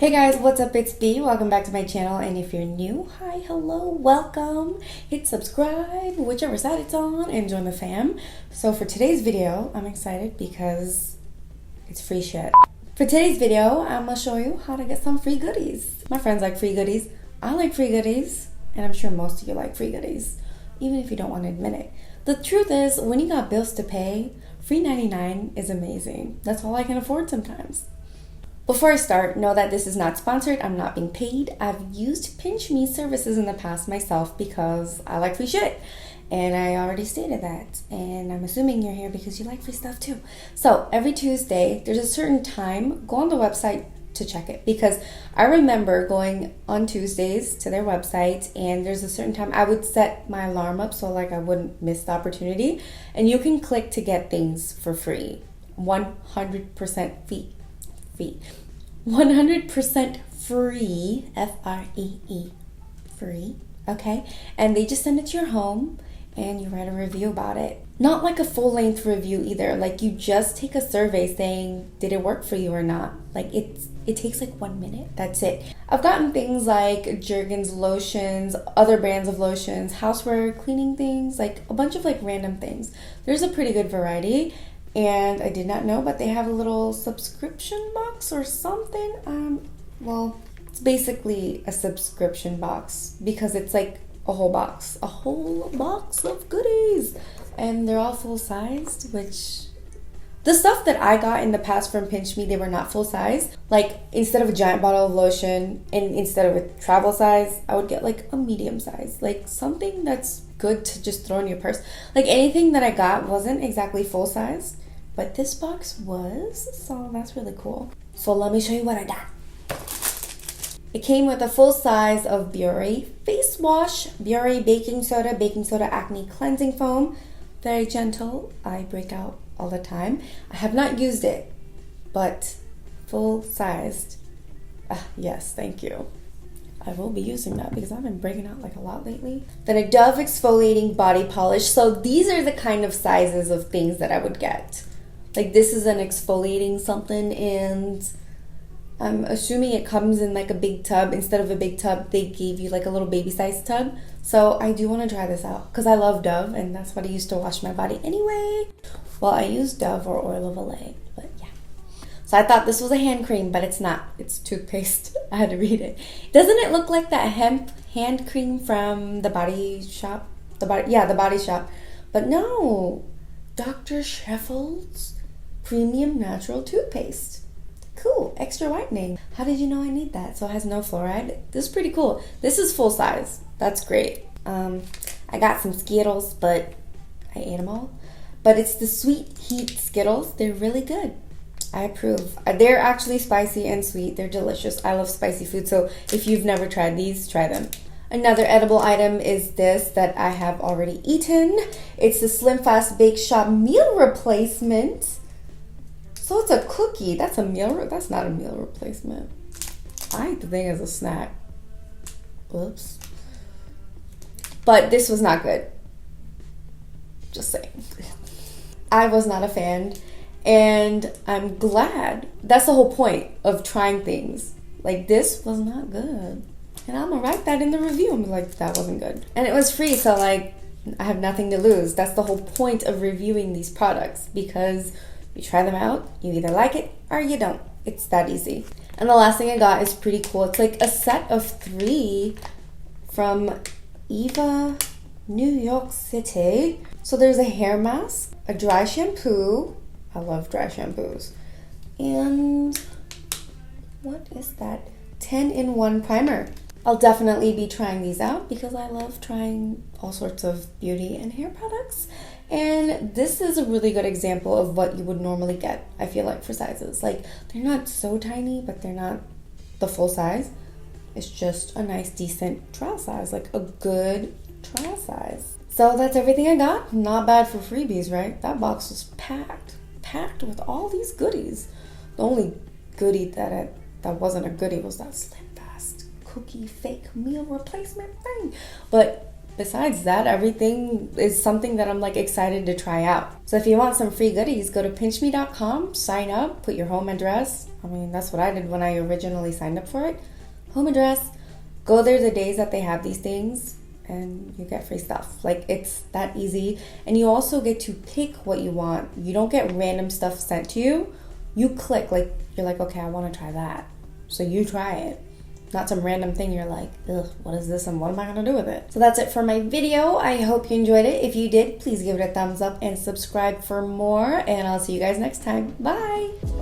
Hey guys, what's up? It's B. Welcome back to my channel, and if you're new, hi, hello, welcome. Hit subscribe, whichever side it's on, and join the fam. So for today's video, I'm excited because it's free shit. For today's video, I'm gonna show you how to get some free goodies. My friends like free goodies. I like free goodies, and I'm sure most of you like free goodies, even if you don't want to admit it. The truth is, when you got bills to pay, free 99 is amazing. That's all I can afford sometimes. Before I start, know that this is not sponsored. I'm not being paid. I've used PINCHme services in the past myself because I like free shit. And I already stated that. And I'm assuming you're here because you like free stuff too. So every Tuesday, there's a certain time. Go on the website to check it. Because I remember going on Tuesdays to their website, and there's a certain time I would set my alarm up so like I wouldn't miss the opportunity. And you can click to get things for free. 100% free. 100% free, F-R-E-E, free, okay? And they just send it to your home and you write a review about it. Not like a full-length review either. Like you just take a survey saying, did it work for you or not? Like it takes like 1 minute. That's it. I've gotten things like Jergens lotions, other brands of lotions, houseware, cleaning things, like a bunch of like random things. There's a pretty good variety. And I did not know, but they have a little subscription box or something. Well, it's basically a subscription box because it's like a whole box of goodies. And they're all full-sized, which the stuff that I got in the past from PINCHme, they were not full-size. Like, instead of a giant bottle of lotion and instead of a travel size, I would get like a medium size. Like something that's good to just throw in your purse. Like anything that I got wasn't exactly full-size, but this box was, so that's really cool. So let me show you what I got. It came with a full size of Biore face wash, Biore baking soda acne cleansing foam. Very gentle. I break out all the time. I have not used it, but full sized. Yes, thank you. I will be using that because I've been breaking out like a lot lately. Then a Dove exfoliating body polish. So these are the kind of sizes of things that I would get. Like this is an exfoliating something, and I'm assuming it comes in like a big tub. Instead of a big tub, they gave you like a little baby sized tub. So I do want to try this out because I love Dove and that's what I used to wash my body anyway. Well, I use Dove or Oil of Olay, but yeah. So I thought this was a hand cream, but it's not. It's toothpaste. I had to read it. Doesn't it look like that hemp hand cream from the Body Shop? The Body Shop. But no, Dr. Sheffield Premium Natural Toothpaste. Cool, extra whitening. How did you know I need that? So it has no fluoride. This is pretty cool. This is full size. That's great. I got some Skittles, but I ate them all. But it's the Sweet Heat Skittles. They're really good. I approve. They're actually spicy and sweet. They're delicious. I love spicy food, so if you've never tried these, try them. Another edible item is this that I have already eaten. It's the Slim Fast Bake Shop meal replacement. So it's a cookie. That's not a meal replacement. I eat the thing as a snack. Oops. But this was not good. Just saying. I was not a fan. And I'm glad. That's the whole point of trying things. Like, this was not good. And I'm gonna write that in the review. I'm like, that wasn't good. And it was free, so like, I have nothing to lose. That's the whole point of reviewing these products. Because you try them out, you either like it or you don't. It's that easy. And the last thing I got is pretty cool. It's like a set of 3 from Eva, New York City. So there's a hair mask, a dry shampoo. I love dry shampoos. And what is that? 10-in-1 primer. I'll definitely be trying these out because I love trying all sorts of beauty and hair products. And this is a really good example of what you would normally get, I feel like, for sizes. Like, they're not so tiny, but they're not the full size. It's just a nice, decent trial size, like a good trial size. So that's everything I got. Not bad for freebies, right? That box was packed with all these goodies. The only goodie that wasn't a goodie was that Slim Fast cookie fake meal replacement thing. But besides that, everything is something that I'm like excited to try out. So if you want some free goodies, go to PINCHme.com, sign up, put your home address. I mean, that's what I did when I originally signed up for it. Home address, go there the days that they have these things, and you get free stuff. Like, it's that easy. And you also get to pick what you want. You don't get random stuff sent to you. You click, like, you're like, okay, I want to try that. So you try it. Not some random thing you're like, ugh, what is this and what am I going to do with it? So that's it for my video. I hope you enjoyed it. If you did, please give it a thumbs up and subscribe for more. And I'll see you guys next time. Bye!